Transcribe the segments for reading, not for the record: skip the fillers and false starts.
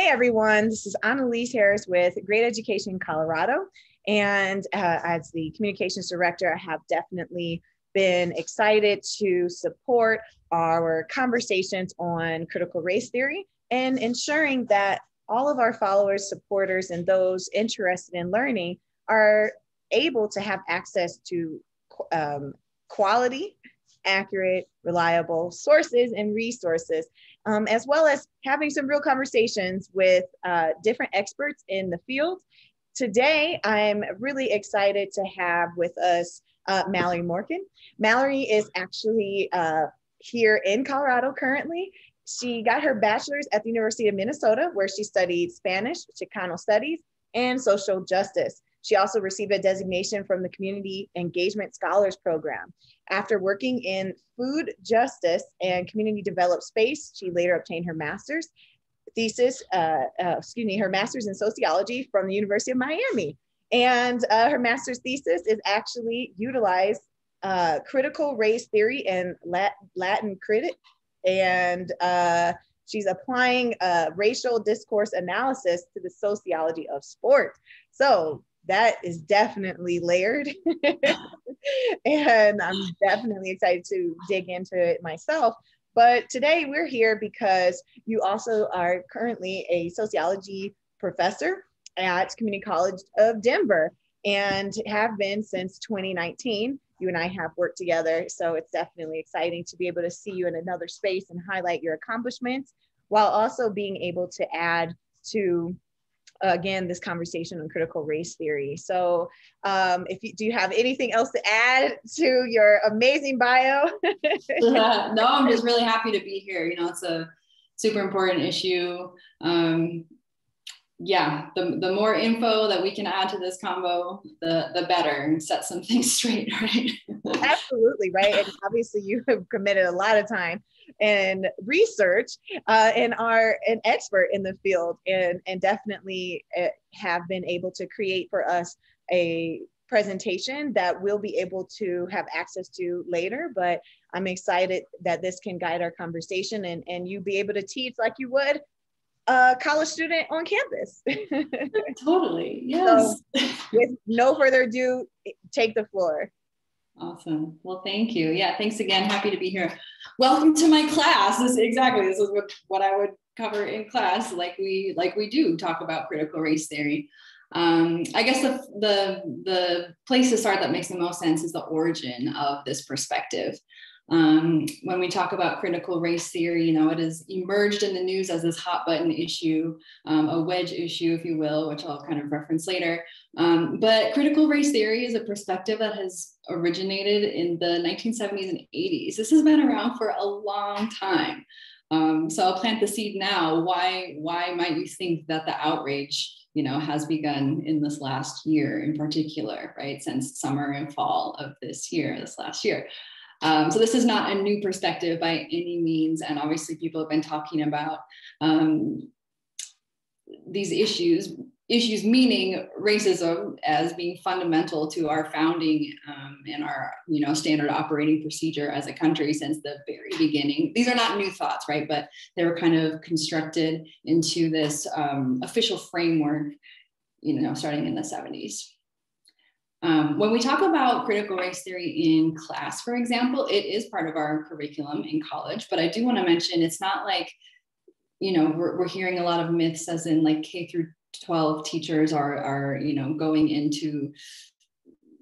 Hey everyone, this is Annalise Harris with Great Education Colorado. And as the communications director, I have definitely been excited to support our conversations on critical race theory and ensuring that all of our followers, supporters, and those interested in learning are able to have access to quality, accurate, reliable sources and resources, as well as having some real conversations with different experts in the field. Today, I'm really excited to have with us Mallory Morken. Mallory is actually here in Colorado currently. She got her bachelor's at the University of Minnesota, where she studied Spanish, Chicano Studies, and social justice. She also received a designation from the Community Engagement Scholars Program. After working in food justice and community developed space, she later obtained her master's thesis, her master's in sociology from the University of Miami. And her master's thesis is actually utilized critical race theory and LatCrit. And she's applying racial discourse analysis to the sociology of sport. So that is definitely layered. And I'm definitely excited to dig into it myself. But today we're here because you also are currently a sociology professor at Community College of Denver and have been since 2019. You and I have worked together. So it's definitely exciting to be able to see you in another space and highlight your accomplishments while also being able to add to again, this conversation on critical race theory. So do you have anything else to add to your amazing bio? No, I'm just really happy to be here. You know, it's a super important issue. Yeah, the more info that we can add to this combo, the better, and set some things straight, right? Absolutely, right. And obviously you have committed a lot of time and research and are an expert in the field and definitely have been able to create for us a presentation that we'll be able to have access to later. But I'm excited that this can guide our conversation and you be able to teach like you would a college student on campus. Totally, yes. So with no further ado, take the floor. Awesome. Well, thank you. Yeah, thanks again. Happy to be here. Welcome to my class. This is what I would cover in class, like we do talk about critical race theory. I guess the place to start that makes the most sense is the origin of this perspective. When we talk about critical race theory, you know, it has emerged in the news as this hot button issue, a wedge issue, if you will, which I'll kind of reference later. But critical race theory is a perspective that has originated in the 1970s and 80s. This has been around for a long time. So I'll plant the seed now. Why might you think that the outrage, you know, has begun in this last year in particular, right? Since summer and fall of this last year. So this is not a new perspective by any means. And obviously people have been talking about these issues meaning racism as being fundamental to our founding and our, you know, standard operating procedure as a country since the very beginning. These are not new thoughts, right? But they were kind of constructed into this official framework, you know, starting in the 70s. When we talk about critical race theory in class, for example, it is part of our curriculum in college, but I do want to mention it's not like, you know, we're hearing a lot of myths as in like K through 12 teachers are, you know, going into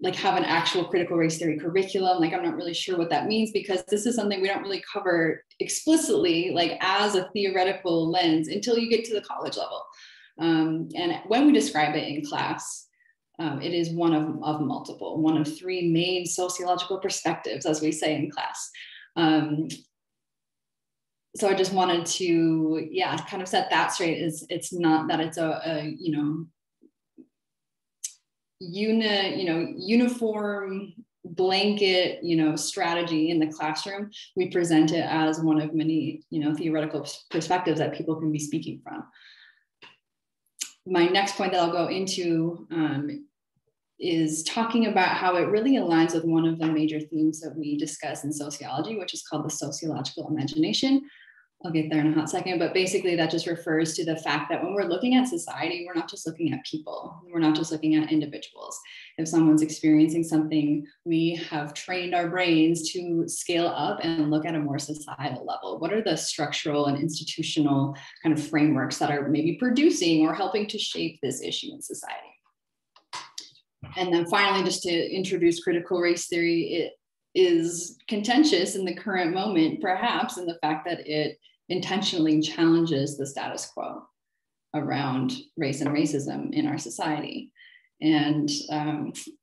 like have an actual critical race theory curriculum. Like, I'm not really sure what that means because this is something we don't really cover explicitly, like as a theoretical lens until you get to the college level. And when we describe it in class, it is one of multiple, one of three main sociological perspectives, as we say in class. So I just wanted to, kind of set that straight. It's not that it's a you know, uniform blanket, you know, strategy in the classroom. We present it as one of many, you know, theoretical perspectives that people can be speaking from. My next point that I'll go into is talking about how it really aligns with one of the major themes that we discuss in sociology, which is called the sociological imagination. I'll get there in a hot second, but basically that just refers to the fact that when we're looking at society, we're not just looking at people. We're not just looking at individuals. If someone's experiencing something, we have trained our brains to scale up and look at a more societal level. What are the structural and institutional kind of frameworks that are maybe producing or helping to shape this issue in society? And then finally, just to introduce critical race theory, it is contentious in the current moment, perhaps in the fact that it intentionally challenges the status quo around race and racism in our society. And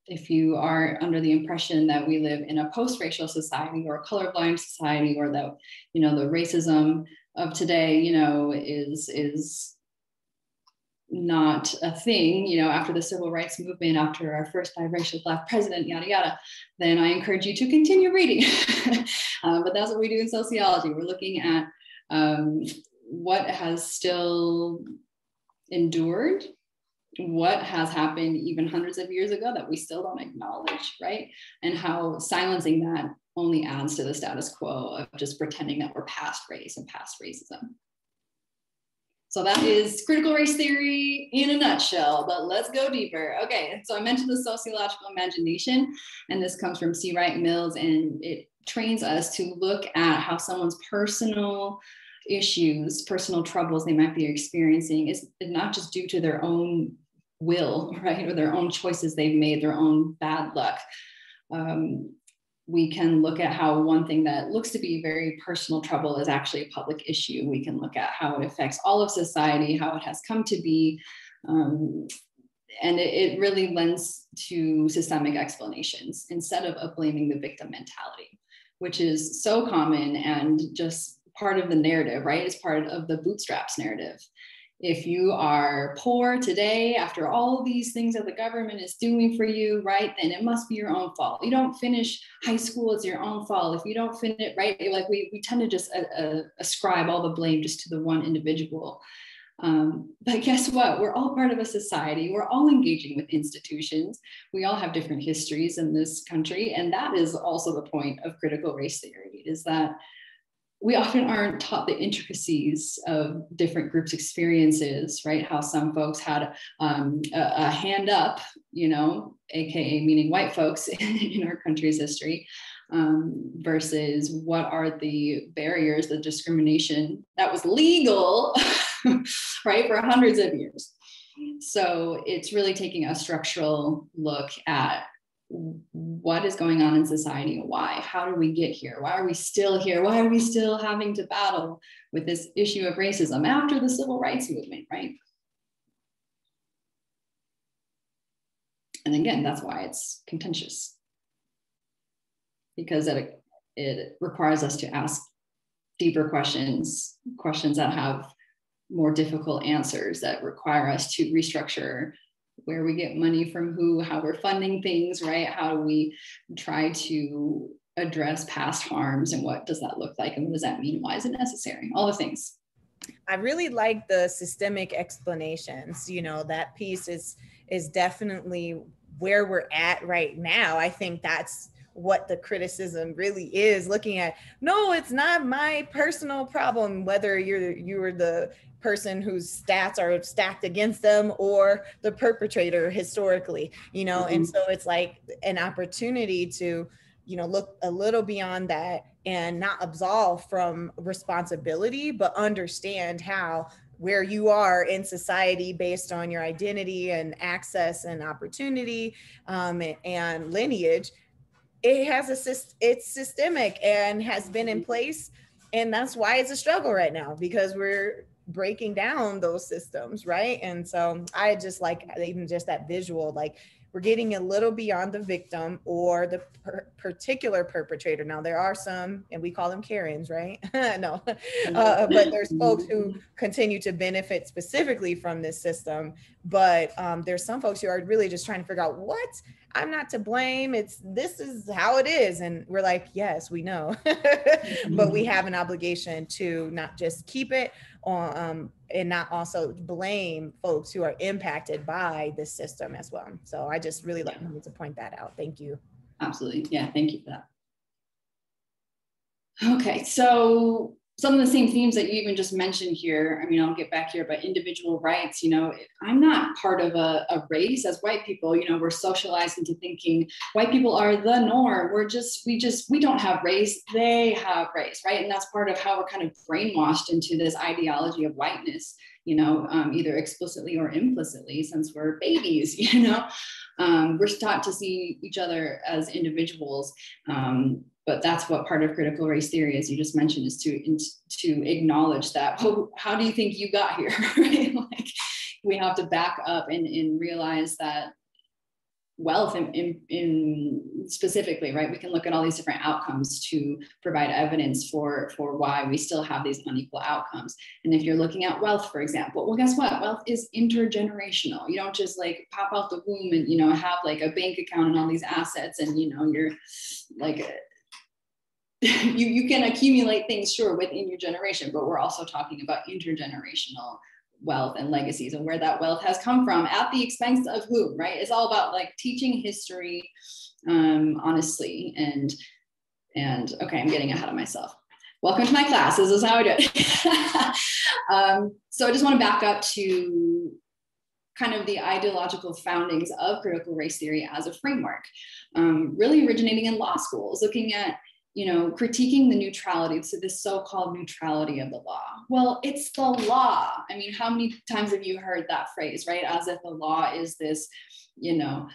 if you are under the impression that we live in a post-racial society or a colorblind society, or that, you know, the racism of today, you know, is not a thing, you know, after the civil rights movement, after our first biracial Black president, yada, yada, then I encourage you to continue reading. But that's what we do in sociology. We're looking at what has still endured, what has happened even hundreds of years ago that we still don't acknowledge, right? And how silencing that only adds to the status quo of just pretending that we're past race and past racism. So that is critical race theory in a nutshell, but let's go deeper. Okay, so I mentioned the sociological imagination, and this comes from C. Wright Mills, and it trains us to look at how someone's personal issues, personal troubles they might be experiencing is not just due to their own will, right, or their own choices they've made, their own bad luck. We can look at how one thing that looks to be very personal trouble is actually a public issue. We can look at how it affects all of society, how it has come to be. And it really lends to systemic explanations instead of blaming the victim mentality, which is so common and just part of the narrative, right? It's part of the bootstraps narrative. If you are poor today, after all these things that the government is doing for you, right, then it must be your own fault. You don't finish high school, it's your own fault. If you don't finish, right, like we tend to just ascribe all the blame just to the one individual. But guess what? We're all part of a society. We're all engaging with institutions. We all have different histories in this country. And that is also the point of critical race theory, is that we often aren't taught the intricacies of different groups' experiences, right? How some folks had a hand up, you know, AKA meaning white folks in our country's history, versus what are the barriers, the discrimination that was legal, right, for hundreds of years. So it's really taking a structural look at what is going on in society and why. How do we get here? Why are we still here? Why are we still having to battle with this issue of racism after the civil rights movement, right? And again, that's why it's contentious, because it requires us to ask deeper questions that have more difficult answers, that require us to restructure where we get money from who, how we're funding things, right? How do we try to address past harms, and what does that look like, and what does that mean? Why is it necessary? All the things. I really like the systemic explanations. You know, that piece is definitely where we're at right now. I think that's what the criticism really is, looking at, no, it's not my personal problem, whether you're the person whose stats are stacked against them or the perpetrator historically, you know. And so it's like an opportunity to, you know, look a little beyond that and not absolve from responsibility, but understand how where you are in society based on your identity and access and opportunity and lineage, it's systemic and has been in place. And that's why it's a struggle right now, because we're breaking down those systems, right? And so I just like even just that visual, like we're getting a little beyond the victim or the particular perpetrator. Now there are some, and we call them Karens, right? No, but there's folks who continue to benefit specifically from this system. But there's some folks who are really just trying to figure out, what? I'm not to blame. This is how it is. And we're like, yes, we know, but we have an obligation to not just keep it on, and not also blame folks who are impacted by this system as well. So I just really wanted to point that out. Thank you. Absolutely. Yeah. Thank you for that. Okay. So some of the same themes that you even just mentioned here, I mean, I'll get back here, but individual rights, you know, I'm not part of a race as white people, you know, we're socialized into thinking white people are the norm. We don't have race, they have race, right? And that's part of how we're kind of brainwashed into this ideology of whiteness, you know, either explicitly or implicitly since we're babies, you know. We're taught to see each other as individuals. But that's what part of critical race theory, as you just mentioned, is to acknowledge that, well, how do you think you got here, right? Like, we have to back up and realize that wealth in specifically, right? We can look at all these different outcomes to provide evidence for why we still have these unequal outcomes. And if you're looking at wealth, for example, well, guess what? Wealth is intergenerational. You don't just like pop out the womb and, you know, have like a bank account and all these assets and, you know, you're like, you can accumulate things, sure, within your generation, but we're also talking about intergenerational wealth and legacies and where that wealth has come from at the expense of whom, right? It's all about like teaching history, honestly, and okay, I'm getting ahead of myself. Welcome to my class. This is how I do it. So I just want to back up to kind of the ideological foundings of critical race theory as a framework, really originating in law schools, looking at, you know, critiquing the neutrality, so this so-called neutrality of the law. Well, it's the law. I mean, how many times have you heard that phrase, right? As if the law is this, you know,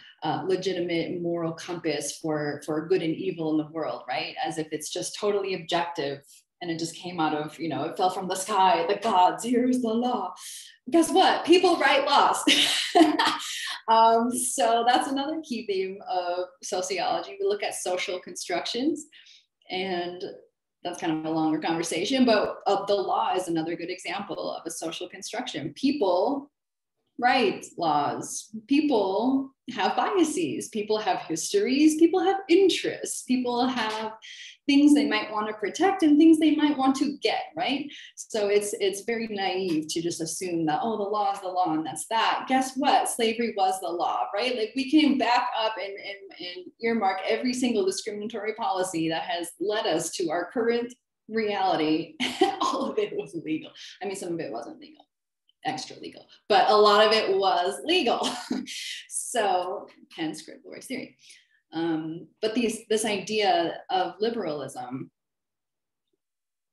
legitimate moral compass for good and evil in the world, right? As if it's just totally objective and it just came out of, you know, it fell from the sky, the gods, here's the law. Guess what? People write laws. So that's another key theme of sociology. We look at social constructions. And that's kind of a longer conversation, but the law is another good example of a social construction. People write laws. People have biases. People have histories. People have interests. People have things they might want to protect and things they might want to get, right? So it's very naive to just assume that, oh, the law is the law and that's that. Guess what? Slavery was the law, right? Like, we can back up and earmark every single discriminatory policy that has led us to our current reality. All of it was legal. I mean, some of it wasn't legal, extra legal, but a lot of it was legal. So hence critical race theory. But this idea of liberalism,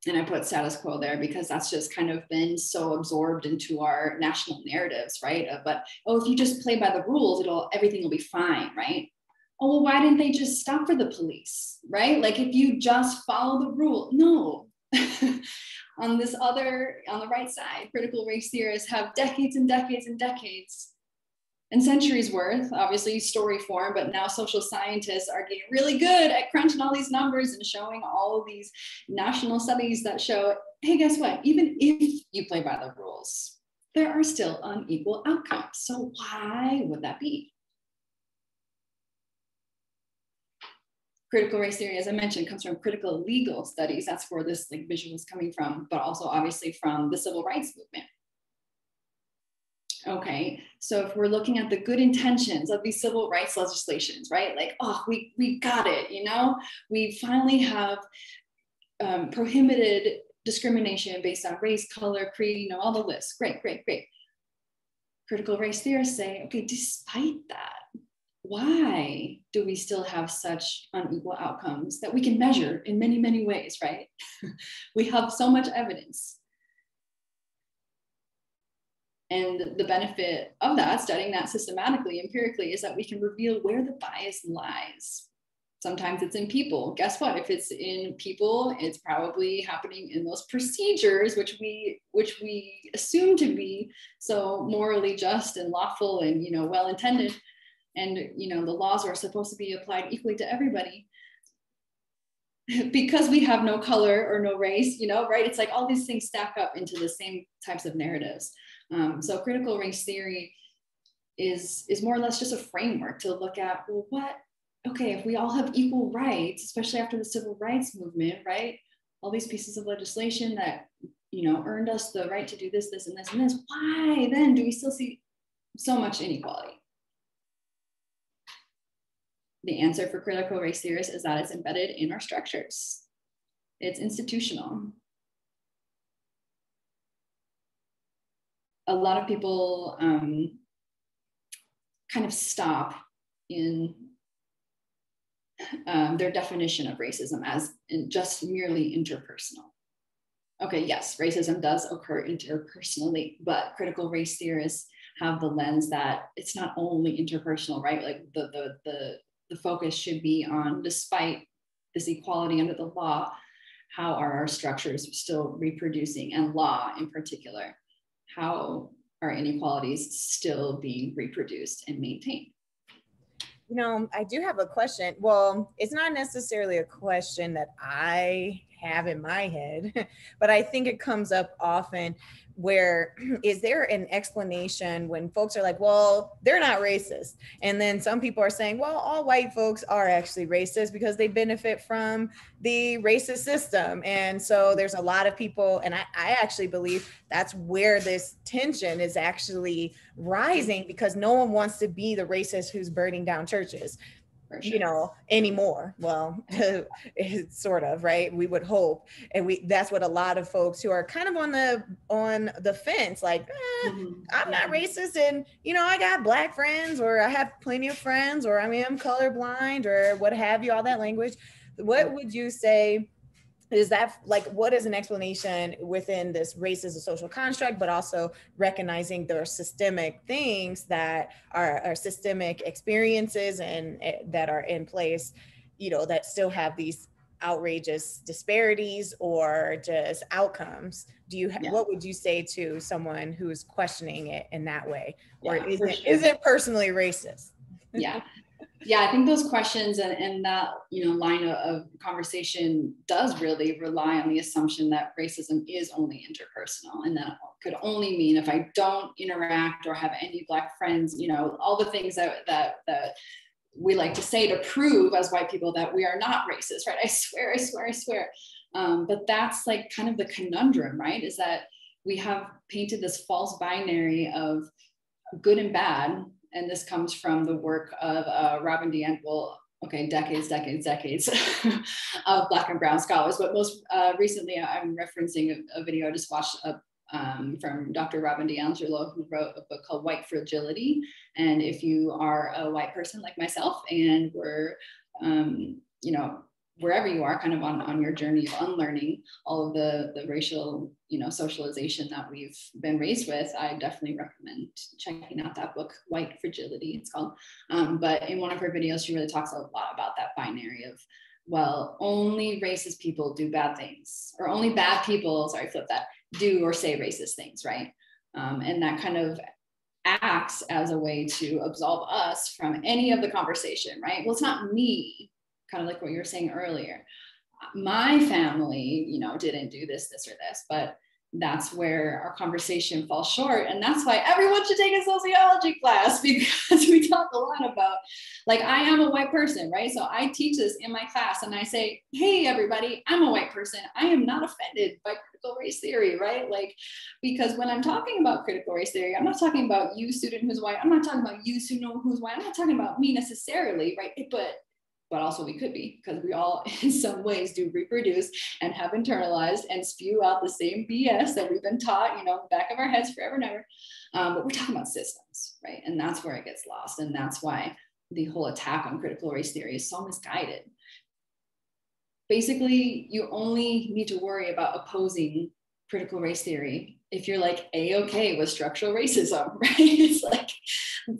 and I put status quo there because that's just kind of been so absorbed into our national narratives, right? But, oh, if you just play by the rules, everything will be fine, right? Oh, well, why didn't they just stop for the police, right? Like, if you just follow the rule, no. On the right side, critical race theorists have decades and decades and decades and centuries worth, obviously story form, but now social scientists are getting really good at crunching all these numbers and showing all of these national studies that show, hey, guess what? Even if you play by the rules, there are still unequal outcomes. So why would that be? Critical race theory, as I mentioned, comes from critical legal studies. That's where this like vision is coming from, but also obviously from the civil rights movement. Okay, so if we're looking at the good intentions of these civil rights legislations, right? Like, oh, we got it, you know? We finally have prohibited discrimination based on race, color, creed, you know, all the lists. Great, great, great. Critical race theorists say, okay, despite that, why do we still have such unequal outcomes that we can measure in many, many ways, right? We have so much evidence. And the benefit of that, studying that systematically, empirically, is that we can reveal where the bias lies. Sometimes it's in people. Guess what? If it's in people, it's probably happening in those procedures, which we assume to be so morally just and lawful and, you know, well-intended. And, you know, the laws are supposed to be applied equally to everybody. Because we have no color or no race, you know, right? It's like all these things stack up into the same types of narratives. So critical race theory is more or less just a framework to look at, well, okay, if we all have equal rights, especially after the civil rights movement, right? All these pieces of legislation that, you know, earned us the right to do this, this, and this, and this, why then do we still see so much inequality? The answer for critical race theorists is that it's embedded in our structures. It's institutional. a lot of people kind of stop in their definition of racism as just merely interpersonal. Okay, yes, racism does occur interpersonally, but critical race theorists have the lens that it's not only interpersonal, right? Like the focus should be on, despite this equality under the law, how are our structures still reproducing, and law in particular, how are inequalities still being reproduced and maintained? You know, I do have a question. Well, it's not necessarily a question that I have in my head, but I think it comes up often where is there an explanation when folks are like, well, they're not racist. And then some people are saying, well, all white folks are actually racist because they benefit from the racist system. And so there's a lot of people, and I actually believe that's where this tension is actually rising, because no one wants to be the racist who's burning down churches. Sure. You know, anymore. Well, it's sort of, right? We would hope. And that's what a lot of folks who are kind of on the fence, like, I'm not racist, and, you know, I got Black friends, or I have plenty of friends, or I mean, I'm colorblind, or what have you, all that language. What would you say is that, like, what is an explanation within this race as a social construct, but also recognizing there are systemic things that are systemic experiences and that are in place, you know, that still have these outrageous disparities or just outcomes? Do you what would you say to someone who's questioning it in that way, or isn't personally racist? Yeah, I think those questions and that, you know, line of conversation does really rely on the assumption that racism is only interpersonal, and that could only mean if I don't interact or have any Black friends, you know, all the things that we like to say to prove as white people that we are not racist, right? I swear. But that's like kind of the conundrum, right? Is that we have painted this false binary of good and bad. And this comes from the work of Robin DeAndre, well, okay, decades of Black and brown scholars. But most recently, I'm referencing a video I just watched from Dr. Robin DeAngelo, who wrote a book called White Fragility. And if you are a white person like myself, and we're, you know, wherever you are kind of on your journey of unlearning all of the racial, you know, socialization that we've been raised with, I definitely recommend checking out that book, White Fragility, it's called. But in one of her videos, she really talks a lot about that binary of, well, only racist people do bad things, or only bad people, sorry, flip that, do or say racist things, right? And that kind of acts as a way to absolve us from any of the conversation, right? Well, it's not me, kind of like what you were saying earlier. My family, you know, didn't do this, or this, but that's where our conversation falls short. And that's why everyone should take a sociology class, because we talk a lot about, like, I am a white person, right? So I teach this in my class and I say, hey, everybody, I'm a white person. I am not offended by critical race theory, right? Like, because when I'm talking about critical race theory, I'm not talking about you, student who's white. I'm not talking about you, student who's white. I'm not talking about me necessarily, right? But also we could be, because we all in some ways do reproduce and have internalized and spew out the same BS that we've been taught, you know, in the back of our heads forever and ever. But we're talking about systems, right? And that's where it gets lost. And that's why the whole attack on critical race theory is so misguided. Basically, you only need to worry about opposing critical race theory if you're like A-okay with structural racism, right? It's like,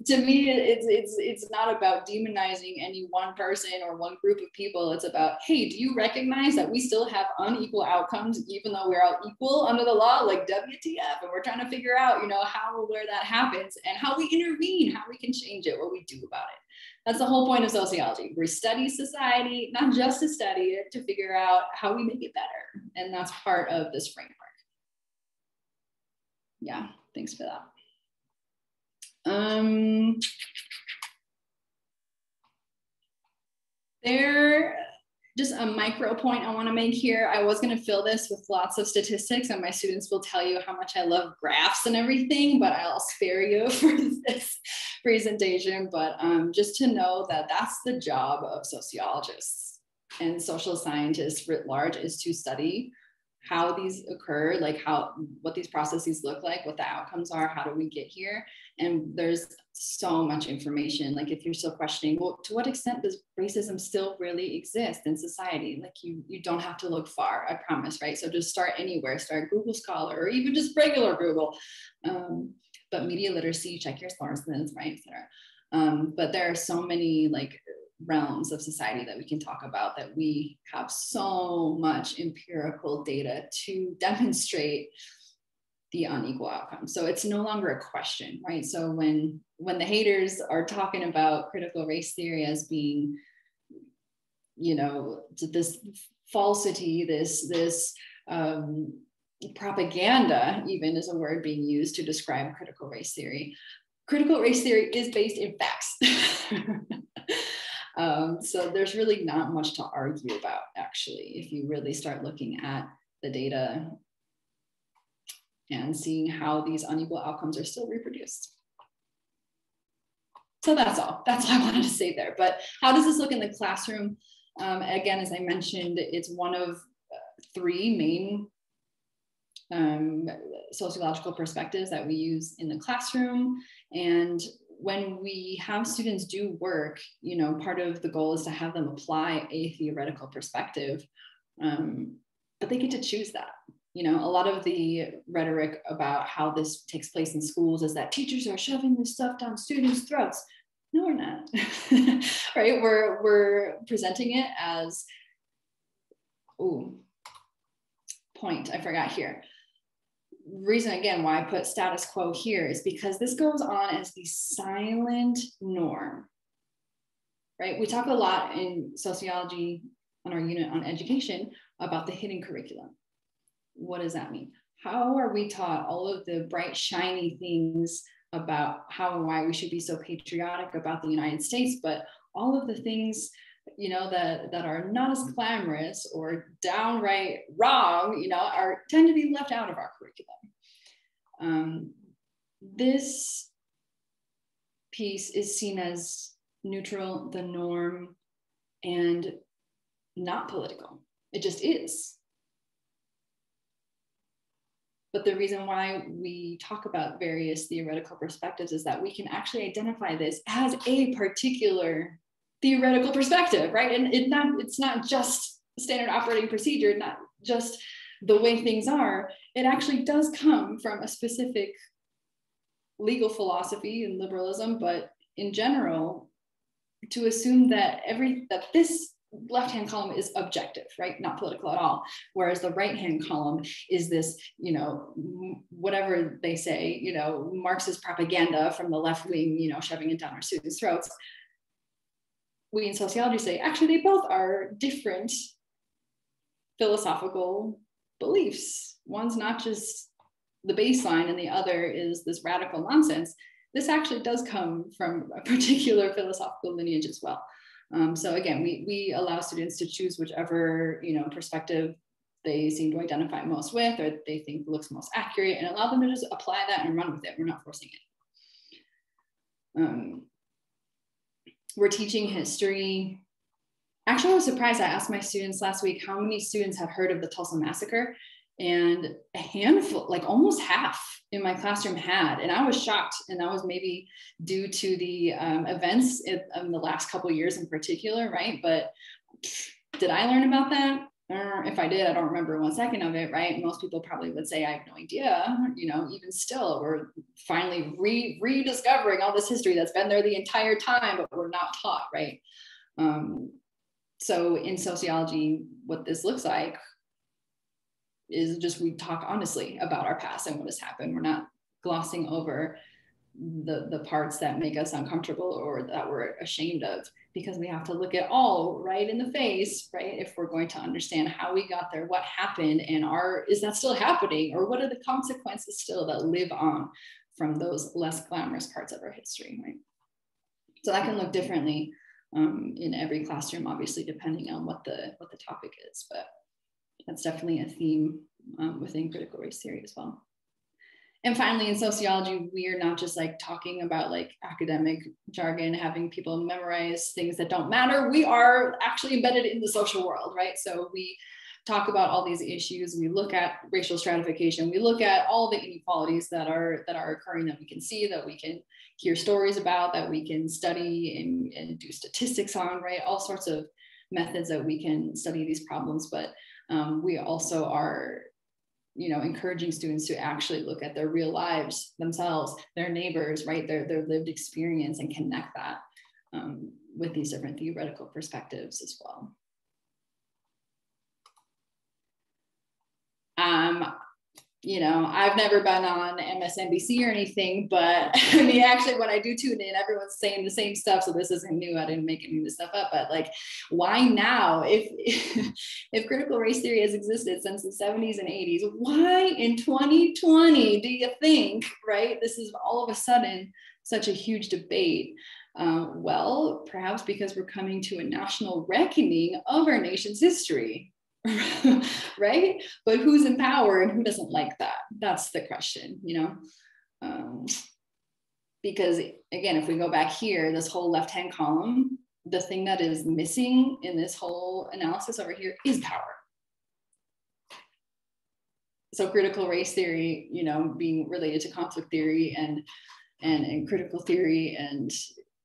to me, it's not about demonizing any one person or one group of people. It's about, hey, do you recognize that we still have unequal outcomes, even though we're all equal under the law, like WTF? And we're trying to figure out, you know, how, where that happens and how we intervene, how we can change it, what we do about it. That's the whole point of sociology. We study society, not just to study it, to figure out how we make it better. And that's part of this framework. Yeah, thanks for that. Just a micro point I want to make here. I was going to fill this with lots of statistics, and my students will tell you how much I love graphs and everything, but I'll spare you for this presentation. But just to know that that's the job of sociologists and social scientists writ large, is to study how these occur, like what these processes look like, what the outcomes are, how do we get here? And there's so much information. Like if you're still questioning, well, to what extent does racism still really exist in society? Like you don't have to look far, I promise, right? So just start anywhere, start Google Scholar or even just regular Google. But media literacy, check your sources, right, et cetera. But there are so many like realms of society that we can talk about that we have so much empirical data to demonstrate the unequal outcome. So it's no longer a question, right? So when the haters are talking about critical race theory as being, you know, this falsity, this propaganda even is a word being used to describe critical race theory. Critical race theory is based in facts. So there's really not much to argue about, actually, if you really start looking at the data and seeing how these unequal outcomes are still reproduced. So that's all I wanted to say there. But how does this look in the classroom? Again, as I mentioned, it's one of three main sociological perspectives that we use in the classroom. And when we have students do work, you know, part of the goal is to have them apply a theoretical perspective, but they get to choose that. You know, a lot of the rhetoric about how this takes place in schools is that teachers are shoving this stuff down students' throats. No, we're not, right? We're presenting it as, point, I forgot here. Reason again why I put status quo here is because this goes on as the silent norm, right? We talk a lot in sociology on our unit on education about the hidden curriculum. What does that mean? How are we taught all of the bright, shiny things about how and why we should be so patriotic about the United States, but all of the things, you know, that are not as glamorous or downright wrong, you know, tend to be left out of our curriculum. This piece is seen as neutral, the norm, and not political. It just is. But the reason why we talk about various theoretical perspectives is that we can actually identify this as a particular theoretical perspective, right? And it's not just standard operating procedure, not just the way things are. It actually does come from a specific legal philosophy and liberalism, but in general, to assume that this left-hand column is objective, right? Not political at all. Whereas the right-hand column is this, you know, whatever they say, you know, Marxist propaganda from the left wing, you know, shoving it down our students' throats. We in sociology say, actually, they both are different philosophical beliefs. One's not just the baseline and the other is this radical nonsense. This actually does come from a particular philosophical lineage as well. So again, we allow students to choose whichever, you know, perspective they seem to identify most with or they think looks most accurate, and allow them to just apply that and run with it. We're not forcing it. We're teaching history. Actually, I was surprised. I asked my students last week how many students have heard of the Tulsa Massacre, and a handful, like almost half in my classroom had. And I was shocked, and that was maybe due to the events in the last couple of years in particular, right? But did I learn about that? If I did, I don't remember 1 second of it, right? Most people probably would say, I have no idea. You know, even still, we're finally rediscovering all this history that's been there the entire time, but we're not taught, right? So in sociology, what this looks like is just we talk honestly about our past and what has happened. We're not glossing over the parts that make us uncomfortable or that we're ashamed of, because we have to look at all right in the face, right? If we're going to understand how we got there, what happened, and is that still happening, or what are the consequences still that live on from those less glamorous parts of our history, right? So that can look differently in every classroom, obviously, depending on what the topic is, but that's definitely a theme within critical race theory as well. And finally, in sociology, we are not just like talking about like academic jargon, having people memorize things that don't matter. We are actually embedded in the social world, right? So we talk about all these issues, we look at racial stratification, we look at all the inequalities that are occurring, that we can see, that we can hear stories about, that we can study and do statistics on, right? All sorts of methods that we can study these problems. But we also are, encouraging students to actually look at their real lives themselves, their neighbors, right? Their lived experience, and connect that with these different theoretical perspectives as well. I've never been on MSNBC or anything, but I mean, actually, when I do tune in, everyone's saying the same stuff. So this isn't new. I didn't make any of this stuff up. But like, why now? If critical race theory has existed since the 70s and 80s, why in 2020 do you think, right? This is all of a sudden such a huge debate. Well, perhaps because we're coming to a national reckoning of our nation's history. Right? But who's in power and who doesn't like that? That's the question, because again, if we go back here, this whole left-hand column, the thing that is missing in this whole analysis over here is power. So critical race theory, being related to conflict theory and critical theory, and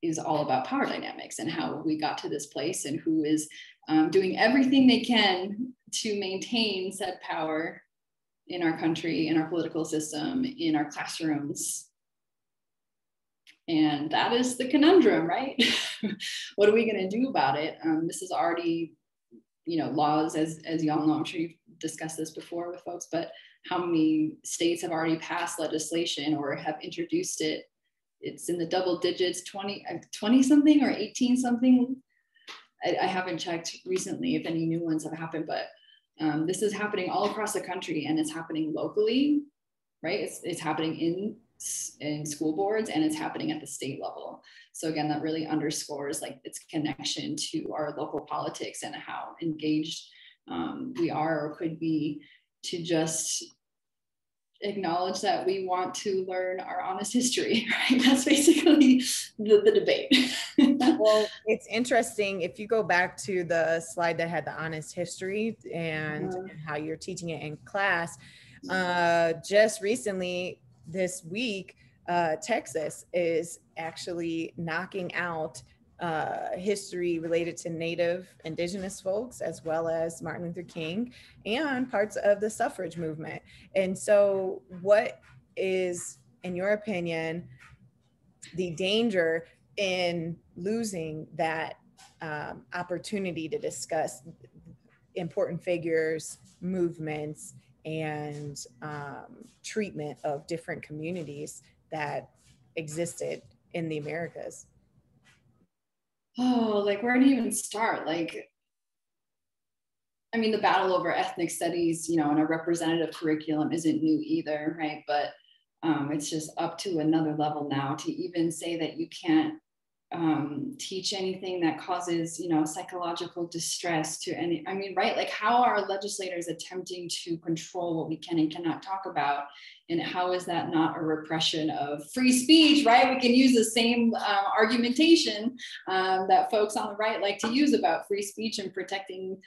is all about power dynamics and how we got to this place, and who is doing everything they can to maintain said power in our country, in our political system, in our classrooms. And that is the conundrum, right? What are we going to do about it? This is already, laws, as y'all know, I'm sure you've discussed this before with folks, but how many states have already passed legislation or have introduced it? It's in the double digits, 20 something or 18 something. I haven't checked recently if any new ones have happened, but this is happening all across the country, and it's happening locally, right? It's happening in school boards, and it's happening at the state level. So again, that really underscores like its connection to our local politics and how engaged we are or could be to just acknowledge that we want to learn our honest history, right? That's basically the debate. Well, it's interesting. If you go back to the slide that had the honest history and how you're teaching it in class, just recently this week, Texas is actually knocking out history related to Native Indigenous folks, as well as Martin Luther King and parts of the suffrage movement. And so what is, in your opinion, the danger in losing that opportunity to discuss important figures, movements, and treatment of different communities that existed in the Americas? Oh, like where do you even start? Like, I mean, the battle over ethnic studies, in a representative curriculum isn't new either, right? But it's just up to another level now to even say that you can't teach anything that causes, psychological distress to any, I mean, right? Like, how are legislators attempting to control what we can and cannot talk about? And how is that not a repression of free speech, right? We can use the same argumentation that folks on the right like to use about free speech and protecting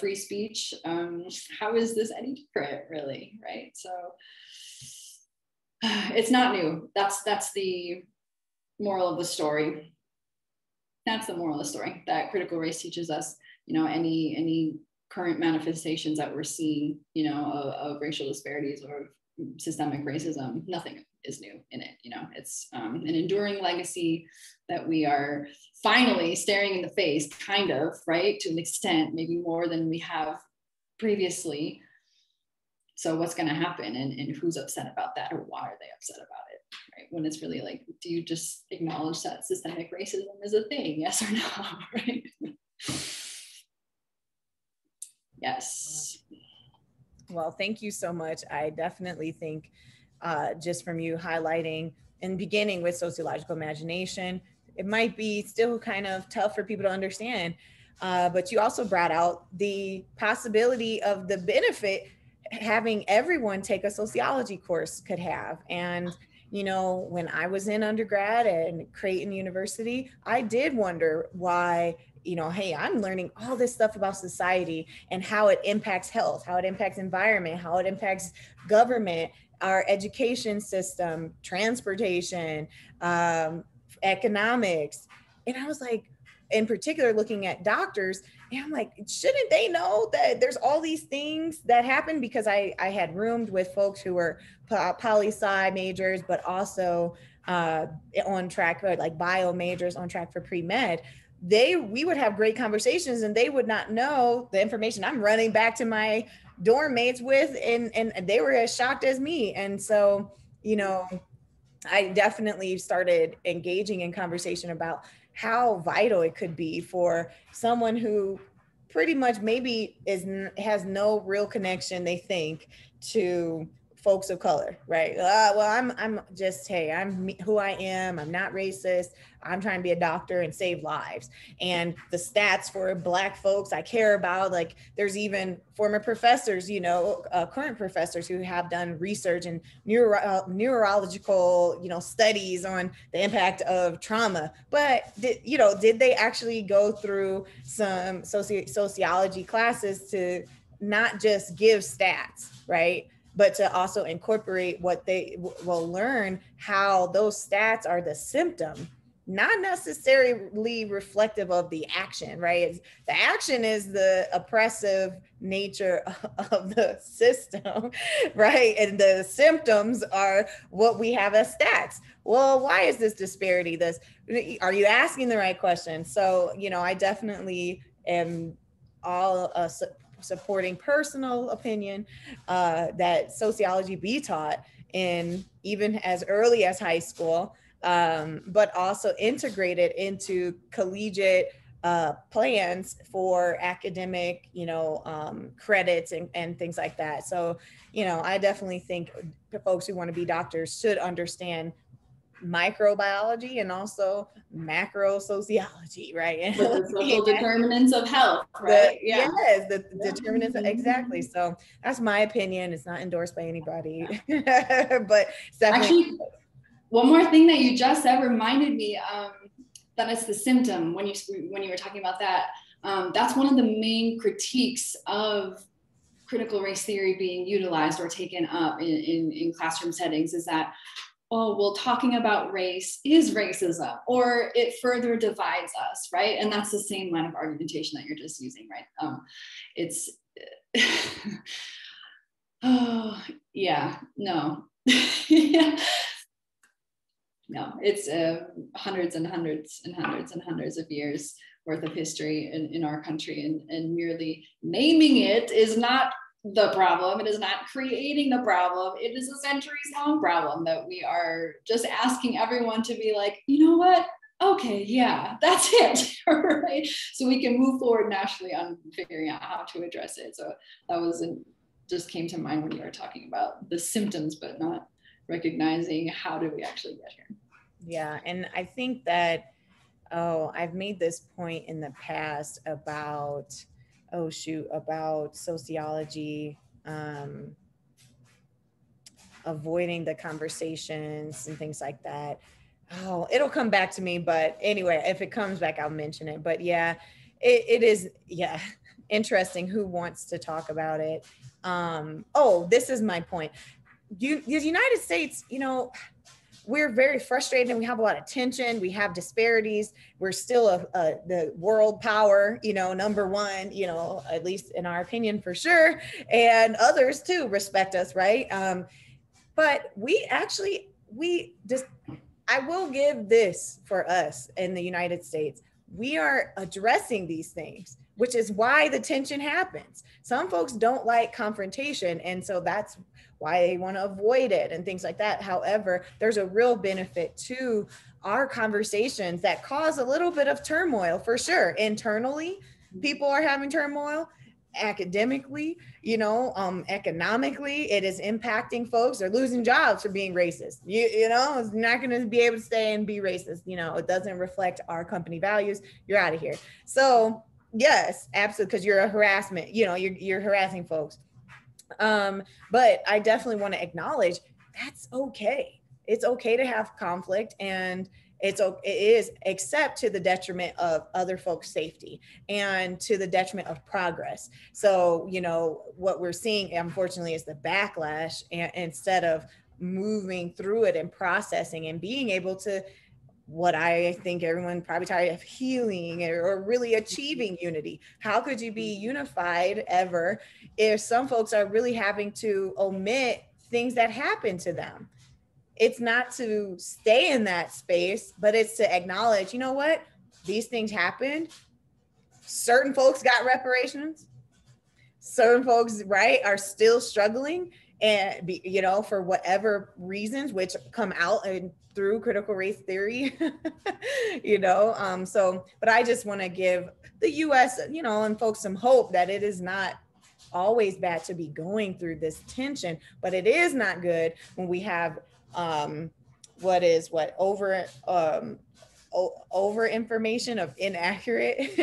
free speech. How is this any different, really, right? So it's not new. That's the moral of the story. That's the moral of the story, that critical race teaches us, any current manifestations that we're seeing, of racial disparities or systemic racism, nothing is new in it. It's an enduring legacy that we are finally staring in the face, kind of, right, to an extent, maybe more than we have previously. So what's going to happen, and who's upset about that, or why are they upset about it, right? When it's really like, do you just acknowledge that systemic racism is a thing, yes or no, right? Yes. Well, thank you so much. I definitely think just from you highlighting and beginning with sociological imagination, it might be still kind of tough for people to understand, but you also brought out the possibility of the benefit having everyone take a sociology course could have. And, when I was in undergrad at Creighton University, I did wonder why you know, hey, I'm learning all this stuff about society and how it impacts health, how it impacts environment, how it impacts government, our education system, transportation, economics. And I was like, in particular, looking at doctors, and I'm like, shouldn't they know that there's all these things that happen? Because I had roomed with folks who were poli-sci majors, but also on track for like bio majors, on track for pre-med. We would have great conversations and they would not know the information I'm running back to my dorm mates with, and they were as shocked as me. And so, you know, I definitely started engaging in conversation about how vital it could be for someone who pretty much maybe has no real connection, they think, to folks of color, right? Well, I'm just, hey, who I am. I'm not racist. I'm trying to be a doctor and save lives. And the stats for Black folks I care about, like there's even former professors, you know, current professors who have done research and neurological, you know, studies on the impact of trauma. But did they actually go through some sociology classes to not just give stats, right? But to also incorporate what they will learn, how those stats are the symptom, not necessarily reflective of the action, right? The action is the oppressive nature of the system, right? And the symptoms are what we have as stats. Well, why is this disparity? Are you asking the right question? So, you know, I definitely am all supporting personal opinion that sociology be taught in even as early as high school, but also integrated into collegiate plans for academic, you know, credits and things like that. So, you know, I definitely think folks who want to be doctors should understand microbiology and also macro sociology, right? The social determinants of health, right? Yes, the determinants, exactly. So that's my opinion. It's not endorsed by anybody, but it's definitely. Actually, one more thing that you just said reminded me that it's the symptom when you were talking about that. That's one of the main critiques of critical race theory being utilized or taken up in classroom settings is that, oh, well, talking about race is racism, or it further divides us, right? And that's the same line of argumentation that you're just using, right? It's, oh, yeah, no. Yeah. No, it's hundreds and hundreds and hundreds and hundreds of years worth of history in our country, and merely naming it is not the problem. It is not creating the problem. It is a centuries long problem that we are just asking everyone to be like, you know what? Okay, yeah, that's it, right? So we can move forward nationally on figuring out how to address it. So that just came to mind when you were talking about the symptoms, but not recognizing how do we actually get here. Yeah, and I think that, I've made this point in the past about, about sociology, avoiding the conversations and things like that. Oh, it'll come back to me, but anyway, if it comes back, I'll mention it. But yeah, it is, yeah, interesting who wants to talk about it. This is my point. The United States, you know, we're very frustrated and we have a lot of tension. We have disparities. We're still the world power, you know, number one, you know, at least in our opinion for sure. And others too respect us, right? But I will give this for us in the United States. We are addressing these things, which is why the tension happens. Some folks don't like confrontation, and so that's why they want to avoid it and things like that. However, there's a real benefit to our conversations that cause a little bit of turmoil for sure. Internally, people are having turmoil. Academically, you know, economically, it is impacting folks. They're losing jobs for being racist. You know, it's not going to be able to stay and be racist. You know, it doesn't reflect our company values. You're out of here. So yes, absolutely, because you're a harassment. You know, you're harassing folks. But I definitely want to acknowledge that's okay. It's okay to have conflict, and it is, except to the detriment of other folks' safety and to the detriment of progress. So, you know, what we're seeing, unfortunately, is the backlash, and instead of moving through it and processing and being able to, what I think everyone probably tired of, healing or really achieving unity. How could you be unified ever if some folks are really having to omit things that happen to them? It's not to stay in that space, but it's to acknowledge, you know what, these things happened. Certain folks got reparations. Certain folks, right, are still struggling, and you know, for whatever reasons, which come out and through critical race theory. You know, so, but I just want to give the US, you know, and folks some hope that it is not always bad to be going through this tension, but it is not good when we have over information of inaccurate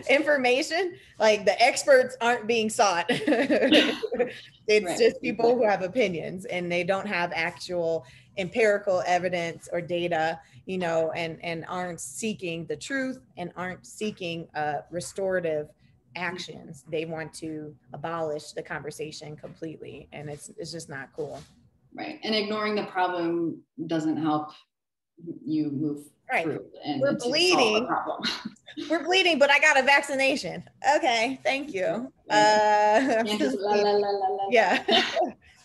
information. Like the experts aren't being sought. It's Right. just people who have opinions, and they don't have actual empirical evidence or data, you know, and aren't seeking the truth and aren't seeking restorative actions. They want to abolish the conversation completely, and it's just not cool. Right. And ignoring the problem doesn't help you move through. And we're bleeding. We're bleeding, but I got a vaccination. Okay, thank you. Yeah.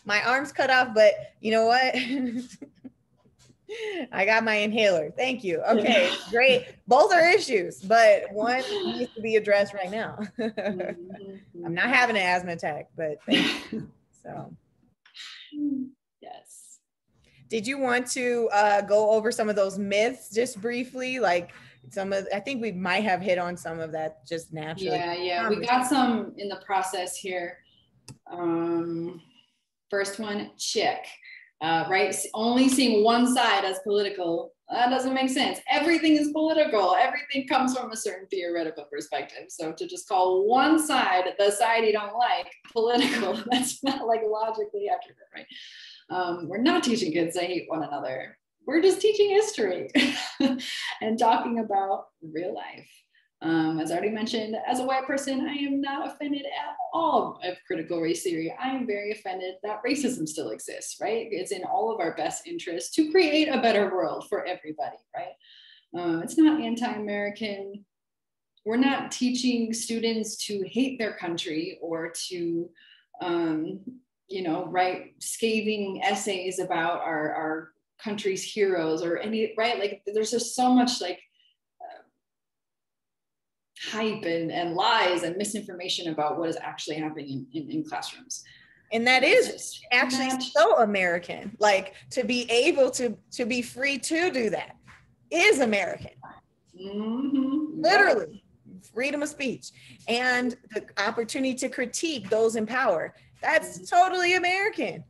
My arm's cut off, but you know what? I got my inhaler. Thank you. Okay, great. Both are issues, but one needs to be addressed right now. I'm not having an asthma attack, but thank you. So, yes. Did you want to go over some of those myths just briefly? Like I think we might have hit on some of that just naturally. Yeah. We got some in the process here. First one, check. Right? Only seeing one side as political, that doesn't make sense. Everything is political. Everything comes from a certain theoretical perspective. So to just call one side, the side you don't like, political, that's not like logically accurate, right? We're not teaching kids to hate one another. We're just teaching history and talking about real life. As I already mentioned, as a white person, I am not offended at all of critical race theory. I am very offended that racism still exists, right? It's in all of our best interests to create a better world for everybody, right? It's not anti-American. We're not teaching students to hate their country or to, you know, write scathing essays about our country's heroes or any, right? Like there's just so much like hype and lies and misinformation about what is actually happening in classrooms. And that is actually so American. Like to be able to be free to do that is American. Literally, freedom of speech and the opportunity to critique those in power. That's totally American.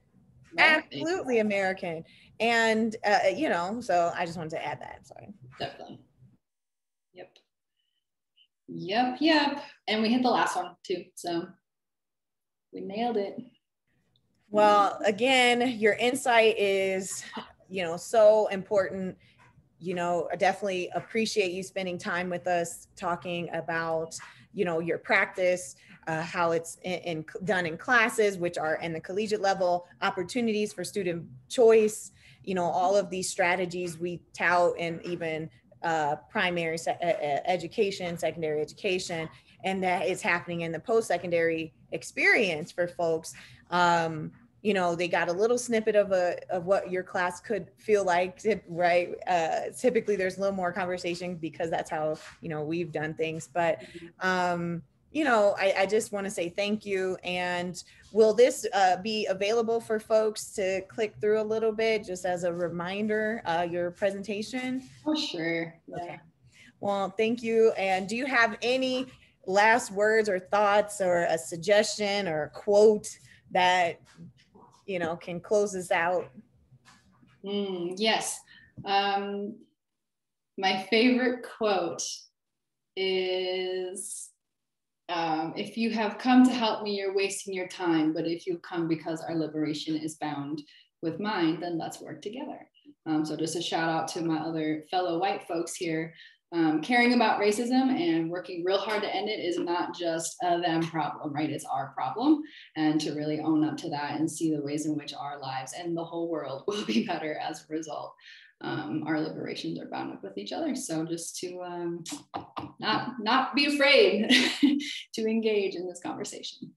Right. Absolutely American. And, you know, so I just wanted to add that. Sorry. Definitely. Yep. And we hit the last one too. So we nailed it. Well, again, your insight is, you know, so important. You know, I definitely appreciate you spending time with us talking about, you know, your practice, how it's done in classes, which are in the collegiate level, opportunities for student choice, you know, all of these strategies we tout, and even primary education, secondary education, and that is happening in the post-secondary experience for folks. You know, they got a little snippet of what your class could feel like, right? Typically there's a little more conversation because that's how, you know, we've done things. But, you know, I just want to say thank you. And will this be available for folks to click through a little bit, just as a reminder, your presentation? Oh, sure. Yeah. Okay. Well, thank you. And do you have any last words or thoughts or a suggestion or a quote that, you know, can close this out? Yes. My favorite quote is, if you have come to help me, you're wasting your time. But if you come because our liberation is bound with mine, then let's work together. So just a shout out to my other fellow white folks here. Caring about racism and working real hard to end it is not just a them problem, right? It's our problem. And to really own up to that and see the ways in which our lives and the whole world will be better as a result. Our liberations are bound up with each other. So just to not be afraid to engage in this conversation.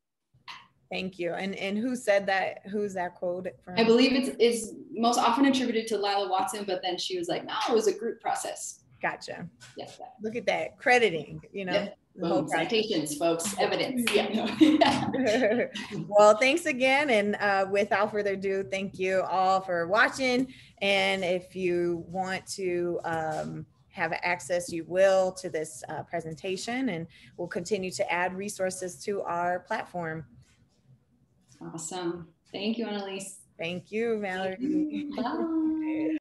Thank you. And who said that? Who's that quote from? I believe it's most often attributed to Lila Watson, but then she was like, no, it was a group process. Gotcha. Yes. Look at that, crediting, you know. Yep. Boom, citations, folks, evidence. Yeah. Well, thanks again. And without further ado, thank you all for watching. And if you want to have access, you will, to this presentation, and we'll continue to add resources to our platform. Awesome. Thank you, Annalise. Thank you, Mallory. Bye.